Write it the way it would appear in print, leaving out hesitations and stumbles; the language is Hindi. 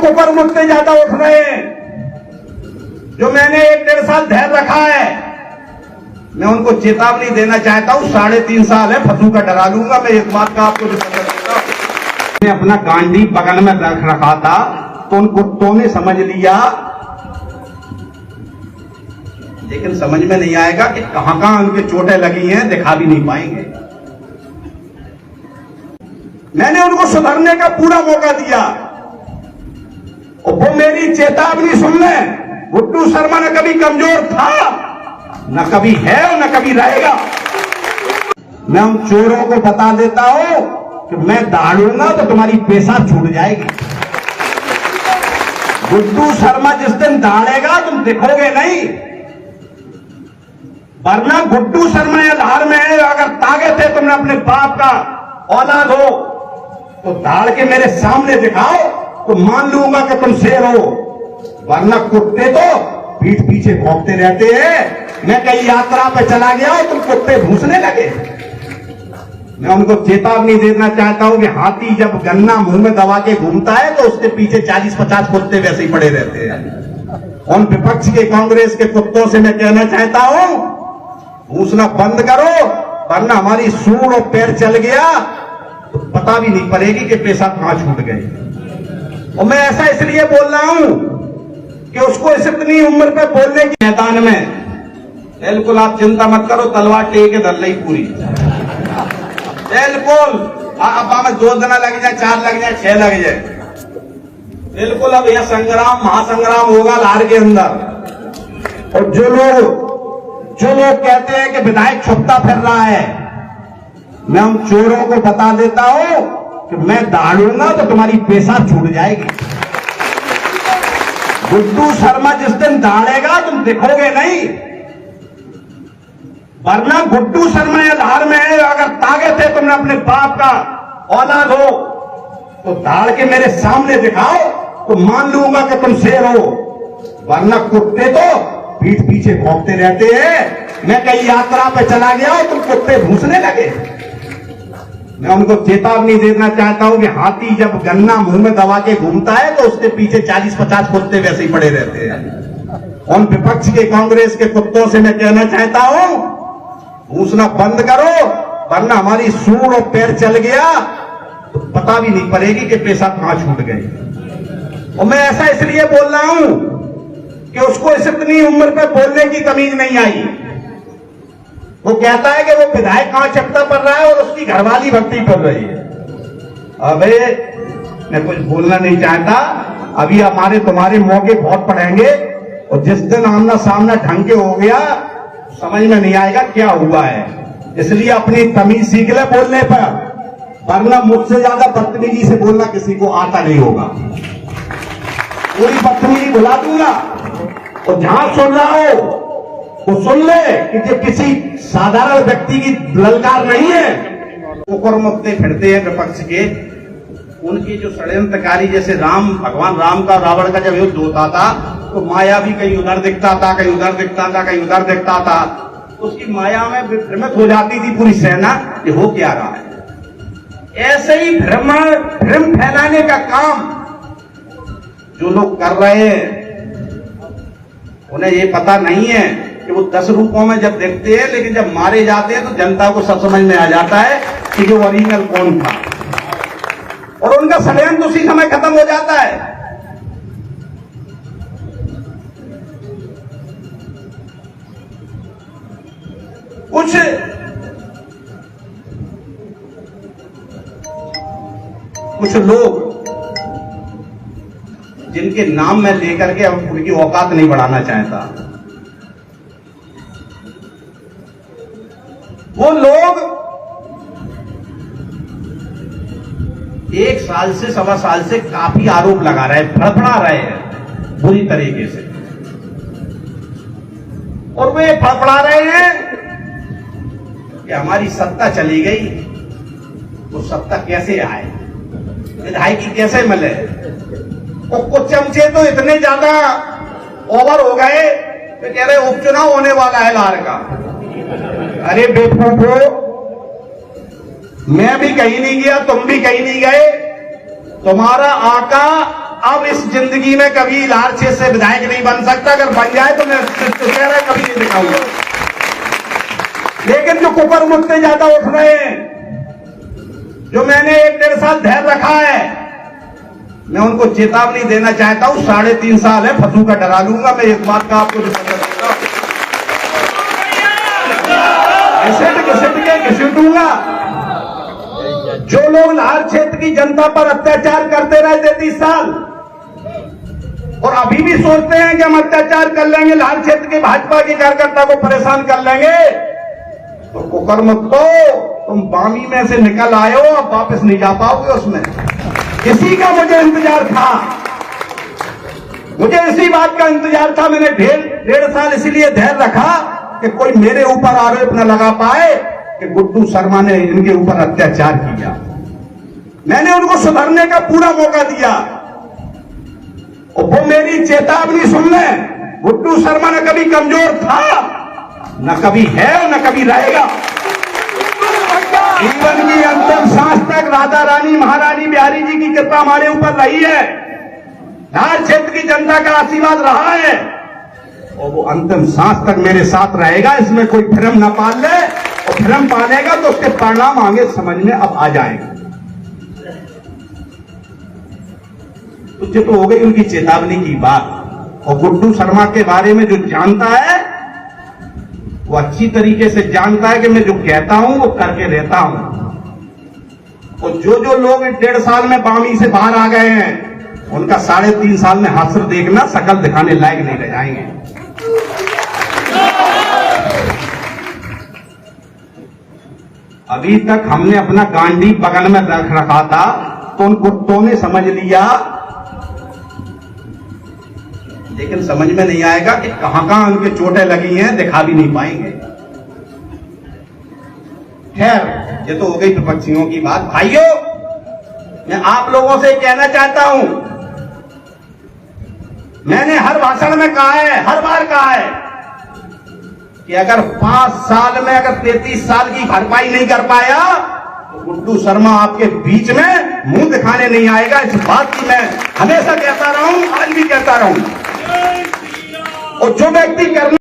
कुकर मुझसे ज्यादा उठ रहे हैं। जो मैंने 1-1.5 साल धैर्य रखा है, मैं उनको चेतावनी देना चाहता हूं। 3.5 साल है, फंसू का डरा लूंगा मैं। इस बात का आपको मैंने अपना गांडी बगल में रख रखा था, तो उन कुत्तों ने समझ लिया, लेकिन समझ में नहीं आएगा कि कहां कहां उनके चोटें लगी हैं, दिखा भी नहीं पाएंगे। मैंने उनको सुधरने का पूरा मौका दिया और वो मेरी चेतावनी सुन लें। गुड्डू शर्मा न कभी कमजोर था, न कभी है और न कभी रहेगा। मैं उन चोरों को बता देता हूं कि मैं दाड़ूंगा तो तुम्हारी पेशाब छूट जाएगी। गुड्डू शर्मा जिस दिन दाड़ेगा तुम दिखोगे नहीं, वरना गुड्डू शर्मा या लाहौर में है, अगर ताकत है तुमने अपने बाप का औलाद हो तो दाड़ के मेरे सामने दिखाओ तो मान लूंगा कि तुम शेर हो, वरना कुत्ते तो पीठ पीछे भौंकते रहते हैं। मैं कहीं यात्रा पे चला गया और तुम कुत्ते भूसने लगे। मैं उनको चेतावनी देना चाहता हूं कि हाथी जब गन्ना मुंह में दबा के घूमता है तो उसके पीछे 40-50 कुत्ते वैसे ही पड़े रहते हैं। उन विपक्ष के कांग्रेस के कुत्तों से मैं कहना चाहता हूं, भूसना बंद करो, वरना हमारी सूंड और पैर चल गया तो पता भी नहीं पड़ेगी कि पेशाब कहां छूट गए। और मैं ऐसा इसलिए बोल रहा हूं कि उसको इस इतनी उम्र पे बोलने की मैदान में बिल्कुल आप चिंता मत करो, तलवार टेक के धर ली पूरी, बिल्कुल। अब हमें 2 दिन लग जाए, 4 लग जाए, 6 लग जाए, बिल्कुल। अब यह संग्राम महासंग्राम होगा लार के अंदर। और जो लोग कहते हैं कि विधायक छुपता फिर रहा है, मैं उन चोरों को बता देता हूं कि मैं दाड़ूंगा तो तुम्हारी पेशाब छूट जाएगी। गुड्डू शर्मा जिस दिन दाड़ेगा तुम दिखोगे नहीं, वरना गुड्डू शर्मा या लाहौर में है, अगर ताकत है तुमने अपने बाप का औलाद हो तो दाड़ के मेरे सामने दिखाओ तो मान लूंगा कि तुम शेर हो, वरना कुत्ते तो पीठ पीछे भौंकते रहते हैं। मैं कहीं यात्रा पे चला गया और तुम कुत्ते भूसने लगे। मैं उनको चेतावनी देना चाहता हूं कि हाथी जब गन्ना मुंह में दबा के घूमता है तो उसके पीछे 40-50 कुत्ते वैसे ही पड़े रहते हैं। उन विपक्ष के कांग्रेस के कुत्तों से मैं कहना चाहता हूं, भूसना बंद करो, वरना हमारी सूंड और पैर चल गया तो पता भी नहीं पड़ेगी कि पेशाब कहां छूट गए। और मैं ऐसा इसलिए बोल रहा हूं कि उसको इस इतनी उम्र पे बोलने की तमीज नहीं आई। वो कहता है कि वो विधायक कहां चपटा पड़ रहा है और उसकी घरवाली भक्ति पड़ रही है। अबे मैं कुछ बोलना नहीं चाहता, अभी हमारे तुम्हारे मौके बहुत पड़ेंगे और जिस दिन आमना सामना ढंग के हो गया समझ में नहीं आएगा क्या हुआ है। इसलिए अपनी तमीज सीख ले बोलने पर, वरना मुझसे ज्यादा बदतमीजी से बोलना किसी को आता नहीं होगा। पूरी बदतमीजी भुला दूंगा और जहां सुन रहा हो वो सुन ले कि ये किसी साधारण व्यक्ति की ललकार नहीं है। कुकर मुक्ते फिरते हैं विपक्ष के, उनकी जो षड्यंत्रकारी, जैसे भगवान राम का रावण का जब युद्ध होता था तो माया भी कहीं उधर दिखता था, कहीं उधर दिखता था, कहीं उधर दिखता था, तो उसकी माया में भ्रमित हो जाती थी पूरी सेना, ये हो क्या रहा है। ऐसे ही भ्रम फैलाने का काम जो लोग कर रहे हैं, उन्हें ये पता नहीं है कि वो 10 रूपों में जब देखते हैं, लेकिन जब मारे जाते हैं तो जनता को सब समझ में आ जाता है कि वो ओरिजिनल कौन था, और उनका षड्यंत्र उसी समय खत्म हो जाता है। कुछ लोग जिनके नाम मैं लेकर के अब उनकी औकात नहीं बढ़ाना चाहता, वो लोग 1 साल से 1.25 साल से काफी आरोप लगा रहे हैं, फड़फड़ा रहे हैं बुरी तरीके से, और वे फड़फड़ा रहे हैं कि हमारी सत्ता चली गई, वो सत्ता कैसे आए, विधायकी कैसे मिले। और कुछ चमचे तो इतने ज्यादा ओवर हो गए कि कह रहे उपचुनाव होने वाला है लार का। अरे बेवकूफो, मैं भी कहीं नहीं गया, तुम भी कहीं नहीं गए, तुम्हारा आका अब इस जिंदगी में कभी लाल क्षेत्र से विधायक नहीं बन सकता। अगर बन जाए तो मैं चेहरा कभी नहीं दिखाऊंगा। लेकिन जो कुकर मुद्दे ज्यादा उठ रहे हैं, जो मैंने 1-1.5 साल धैर्य रखा है, मैं उनको चेतावनी देना चाहता हूं। 3.5 साल है, फंसू का डरा लूंगा मैं। इस बात का आपको घसीटूंगा। जो लोग लाल क्षेत्र की जनता पर अत्याचार करते रहे 33 साल और अभी भी सोचते हैं कि हम अत्याचार कर लेंगे, लाल क्षेत्र के भाजपा के कार्यकर्ता को परेशान कर लेंगे, तो कुकर मत तो तुम बामी में से निकल आए हो, अब वापस नहीं जा पाओगे उसमें। इसी का मुझे इंतजार था, मुझे इसी बात का इंतजार था। मैंने 1.5 साल इसलिए धैर्य रखा कि कोई मेरे ऊपर आरोप न लगा पाए कि गुड्डू शर्मा ने इनके ऊपर अत्याचार किया। मैंने उनको सुधरने का पूरा मौका दिया और वो मेरी चेतावनी सुन ले। गुड्डू शर्मा न कभी कमजोर था, न कभी है और न कभी रहेगा। जीवन की अंतिम सांस तक राधा रानी महारानी बिहारी जी की कृपा हमारे ऊपर रही है, लाल क्षेत्र की जनता का आशीर्वाद रहा है और वो अंतिम सांस तक मेरे साथ रहेगा। इसमें कोई भ्रम न पाल ले, और भ्रम पालेगा तो उसके परिणाम आगे समझ में अब आ जाएंगे। तो ये तो हो गई उनकी चेतावनी की बात। और गुड्डू शर्मा के बारे में जो जानता है वो अच्छी तरीके से जानता है कि मैं जो कहता हूं वो करके रहता हूं। और जो लोग 1.5 साल में बामी से बाहर आ गए हैं, उनका 3.5 साल में हासिल देखना, शकल दिखाने लायक नहीं रह जाएंगे। अभी तक हमने अपना गांडी बगल में रख रखा था, तो उन कुत्तों ने समझ लिया, लेकिन समझ में नहीं आएगा कि कहां उनके चोटें लगी हैं, दिखा भी नहीं पाएंगे। खैर, ये तो हो गई विपक्षियों की बात। भाइयों, मैं आप लोगों से कहना चाहता हूं, मैंने हर भाषण में कहा है, हर बार कहा है कि अगर 5 साल में अगर 33 साल की भरपाई नहीं कर पाया तो गुड्डू शर्मा आपके बीच में मुंह दिखाने नहीं आएगा। इस बात की मैं हमेशा कहता रहा हूं, आज भी कहता रहूं। और जो व्यक्ति करने